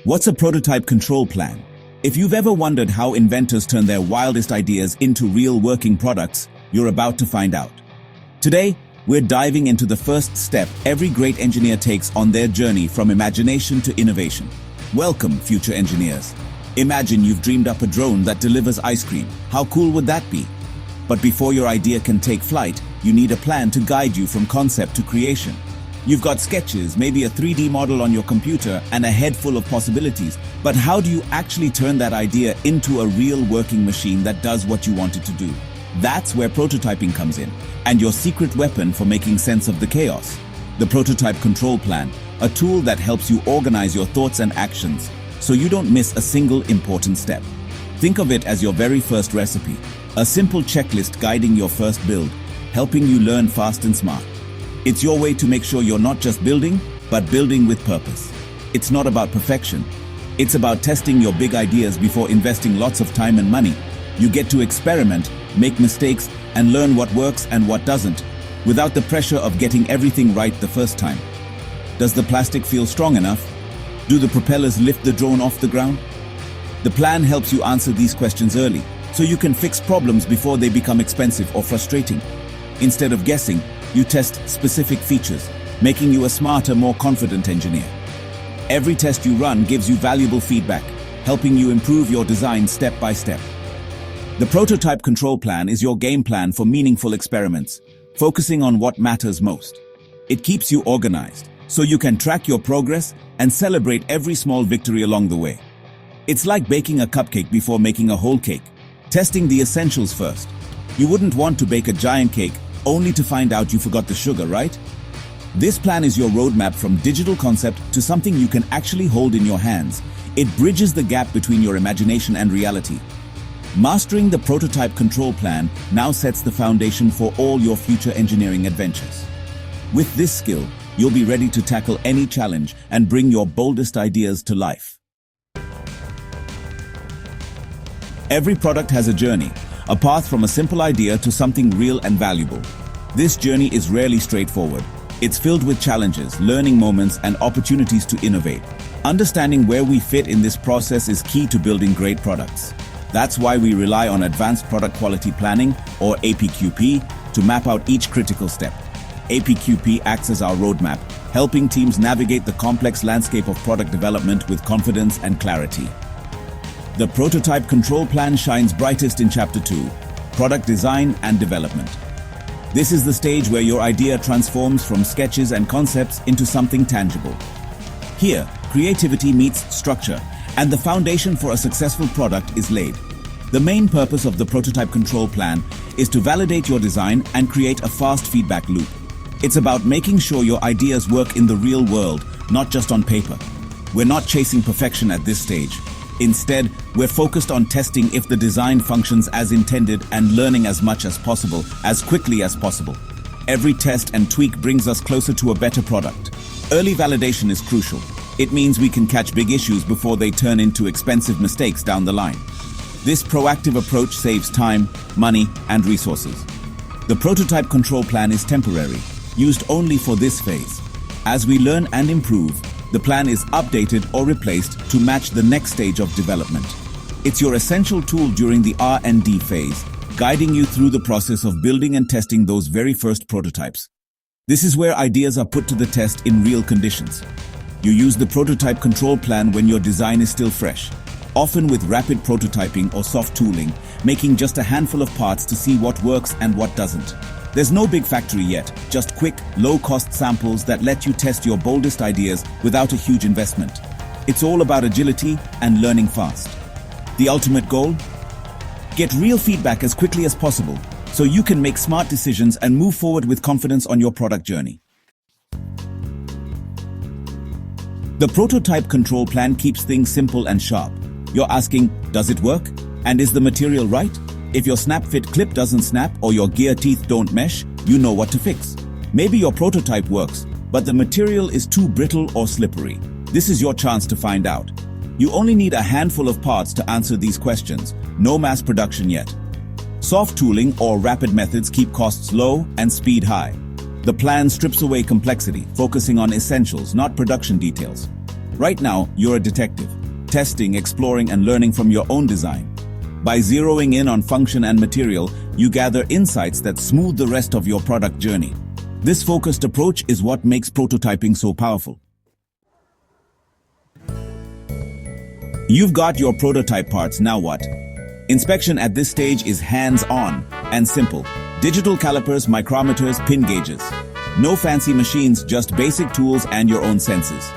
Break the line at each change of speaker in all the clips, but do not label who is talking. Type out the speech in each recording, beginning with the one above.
What's a prototype control plan? If you've ever wondered how inventors turn their wildest ideas into real working products, you're about to find out. Today, we're diving into the first step every great engineer takes on their journey from imagination to innovation. Welcome, future engineers. Imagine you've dreamed up a drone that delivers ice cream. How cool would that be? But before your idea can take flight, you need a plan to guide you from concept to creation. You've got sketches, maybe a 3D model on your computer, and a head full of possibilities. But how do you actually turn that idea into a real working machine that does what you want it to do? That's where prototyping comes in, and your secret weapon for making sense of the chaos. The prototype control plan, a tool that helps you organize your thoughts and actions so you don't miss a single important step. Think of it as your very first recipe, a simple checklist guiding your first build, helping you learn fast and smart. It's your way to make sure you're not just building, but building with purpose. It's not about perfection. It's about testing your big ideas before investing lots of time and money. You get to experiment, make mistakes, and learn what works and what doesn't, without the pressure of getting everything right the first time. Does the plastic feel strong enough? Do the propellers lift the drone off the ground? The plan helps you answer these questions early, so you can fix problems before they become expensive or frustrating. Instead of guessing, you test specific features, making you a smarter, more confident engineer. Every test you run gives you valuable feedback, helping you improve your design step by step. The prototype control plan is your game plan for meaningful experiments, focusing on what matters most. It keeps you organized, so you can track your progress and celebrate every small victory along the way. It's like baking a cupcake before making a whole cake, testing the essentials first. You wouldn't want to bake a giant cake only to find out you forgot the sugar, right? This plan is your roadmap from digital concept to something you can actually hold in your hands. It bridges the gap between your imagination and reality. Mastering the prototype control plan now sets the foundation for all your future engineering adventures. With this skill, you'll be ready to tackle any challenge and bring your boldest ideas to life. Every product has a journey, a path from a simple idea to something real and valuable. This journey is rarely straightforward. It's filled with challenges, learning moments, and opportunities to innovate. Understanding where we fit in this process is key to building great products. That's why we rely on Advanced Product Quality Planning, or APQP, to map out each critical step. APQP acts as our roadmap, helping teams navigate the complex landscape of product development with confidence and clarity. The prototype control plan shines brightest in Chapter 2, Product Design and Development. This is the stage where your idea transforms from sketches and concepts into something tangible. Here, creativity meets structure, and the foundation for a successful product is laid. The main purpose of the prototype control plan is to validate your design and create a fast feedback loop. It's about making sure your ideas work in the real world, not just on paper. We're not chasing perfection at this stage. Instead, we're focused on testing if the design functions as intended and learning as much as possible, as quickly as possible. Every test and tweak brings us closer to a better product. Early validation is crucial. It means we can catch big issues before they turn into expensive mistakes down the line. This proactive approach saves time, money, and resources. The prototype control plan is temporary, used only for this phase. As we learn and improve, the plan is updated or replaced to match the next stage of development. It's your essential tool during the R&D phase, guiding you through the process of building and testing those very first prototypes. This is where ideas are put to the test in real conditions. You use the prototype control plan when your design is still fresh, often with rapid prototyping or soft tooling, making just a handful of parts to see what works and what doesn't. There's no big factory yet, just quick, low-cost samples that let you test your boldest ideas without a huge investment. It's all about agility and learning fast. The ultimate goal? Get real feedback as quickly as possible so you can make smart decisions and move forward with confidence on your product journey. The prototype control plan keeps things simple and sharp. You're asking, does it work? And is the material right? If your snap fit clip doesn't snap or your gear teeth don't mesh, you know what to fix. Maybe your prototype works, but the material is too brittle or slippery. This is your chance to find out. You only need a handful of parts to answer these questions. No mass production yet. Soft tooling or rapid methods keep costs low and speed high. The plan strips away complexity, focusing on essentials, not production details. Right now, you're a detective, testing, exploring, and learning from your own design. By zeroing in on function and material, you gather insights that smooth the rest of your product journey. This focused approach is what makes prototyping so powerful. You've got your prototype parts, now what? Inspection at this stage is hands-on and simple. Digital calipers, micrometers, pin gauges. No fancy machines, just basic tools and your own senses.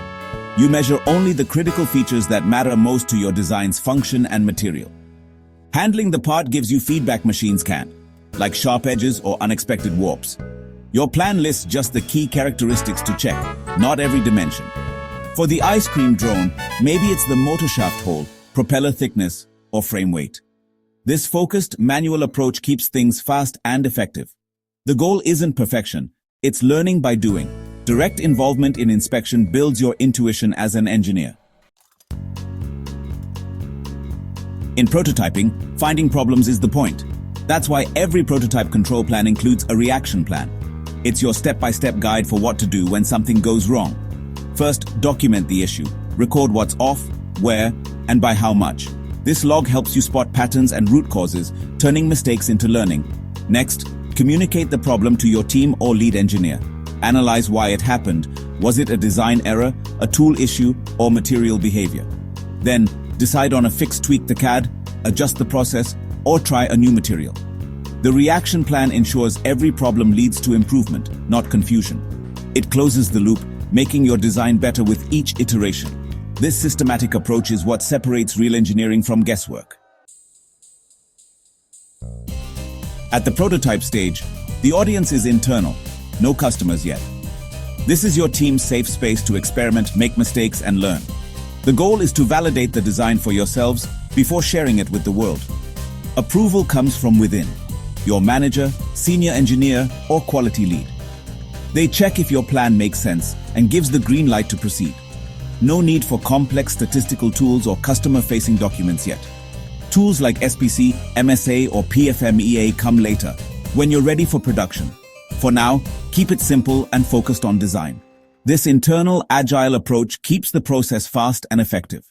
You measure only the critical features that matter most to your design's function and material. Handling the part gives you feedback machines can't, like sharp edges or unexpected warps. Your plan lists just the key characteristics to check, not every dimension. For the ice cream drone, maybe it's the motor shaft hole, propeller thickness, or frame weight. This focused, manual approach keeps things fast and effective. The goal isn't perfection, it's learning by doing. Direct involvement in inspection builds your intuition as an engineer. In prototyping, finding problems is the point. That's why every prototype control plan includes a reaction plan. It's your step-by-step guide for what to do when something goes wrong. First, document the issue. Record what's off, where, and by how much. This log helps you spot patterns and root causes, turning mistakes into learning. Next, communicate the problem to your team or lead engineer. Analyze why it happened. Was it a design error, a tool issue, or material behavior? Then, decide on a fix, tweak the CAD, adjust the process, or try a new material. The reaction plan ensures every problem leads to improvement, not confusion. It closes the loop, making your design better with each iteration. This systematic approach is what separates real engineering from guesswork. At the prototype stage, the audience is internal, no customers yet. This is your team's safe space to experiment, make mistakes, and learn. The goal is to validate the design for yourselves before sharing it with the world. Approval comes from within, your manager, senior engineer, or quality lead. They check if your plan makes sense and gives the green light to proceed. No need for complex statistical tools or customer-facing documents yet. Tools like SPC, MSA, or PFMEA come later, when you're ready for production. For now, keep it simple and focused on design. This internal, agile approach keeps the process fast and effective.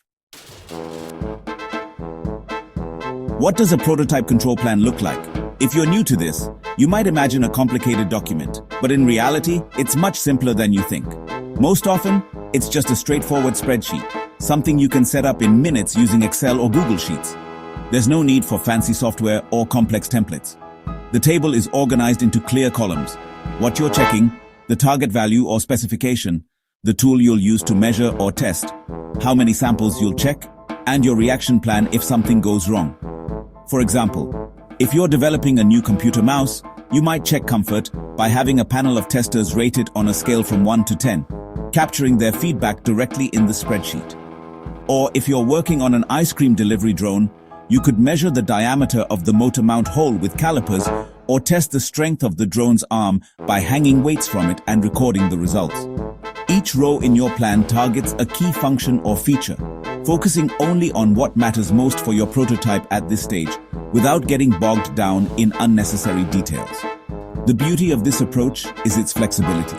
What does a prototype control plan look like? If you're new to this, you might imagine a complicated document, but in reality, it's much simpler than you think. Most often, it's just a straightforward spreadsheet, something you can set up in minutes using Excel or Google Sheets. There's no need for fancy software or complex templates. The table is organized into clear columns. What you're checking, the target value or specification, the tool you'll use to measure or test, how many samples you'll check, and your reaction plan if something goes wrong. For example, if you're developing a new computer mouse, you might check comfort by having a panel of testers rate it on a scale from 1 to 10, capturing their feedback directly in the spreadsheet. Or if you're working on an ice cream delivery drone, you could measure the diameter of the motor mount hole with calipers or test the strength of the drone's arm by hanging weights from it and recording the results. Each row in your plan targets a key function or feature, focusing only on what matters most for your prototype at this stage, without getting bogged down in unnecessary details. The beauty of this approach is its flexibility.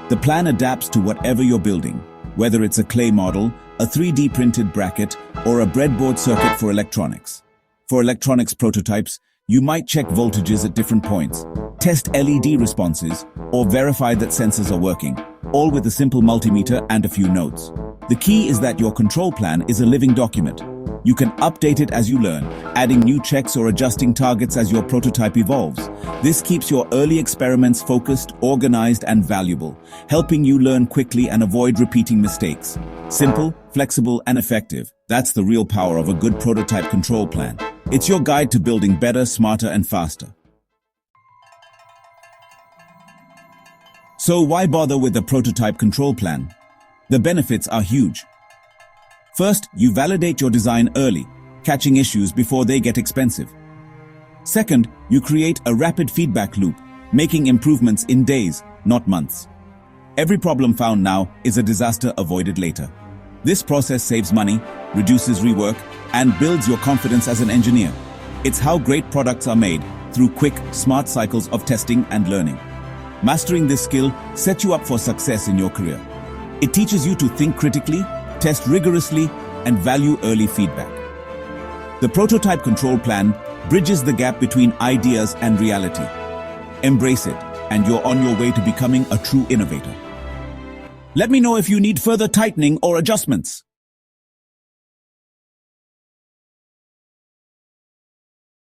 The plan adapts to whatever you're building, whether it's a clay model, a 3D printed bracket, or a breadboard circuit for electronics. For electronics prototypes, you might check voltages at different points, test LED responses, or verify that sensors are working, all with a simple multimeter and a few notes. The key is that your control plan is a living document. You can update it as you learn, adding new checks or adjusting targets as your prototype evolves. This keeps your early experiments focused, organized, and valuable, helping you learn quickly and avoid repeating mistakes. Simple, flexible, and effective. That's the real power of a good prototype control plan. It's your guide to building better, smarter, and faster. So why bother with a prototype control plan? The benefits are huge. First, you validate your design early, catching issues before they get expensive. Second, you create a rapid feedback loop, making improvements in days, not months. Every problem found now is a disaster avoided later. This process saves money, reduces rework, and builds your confidence as an engineer. It's how great products are made, through quick, smart cycles of testing and learning. Mastering this skill sets you up for success in your career. It teaches you to think critically, test rigorously, and value early feedback. The prototype control plan bridges the gap between ideas and reality. Embrace it, and you're on your way to becoming a true innovator. Let me know if you need further tightening or adjustments.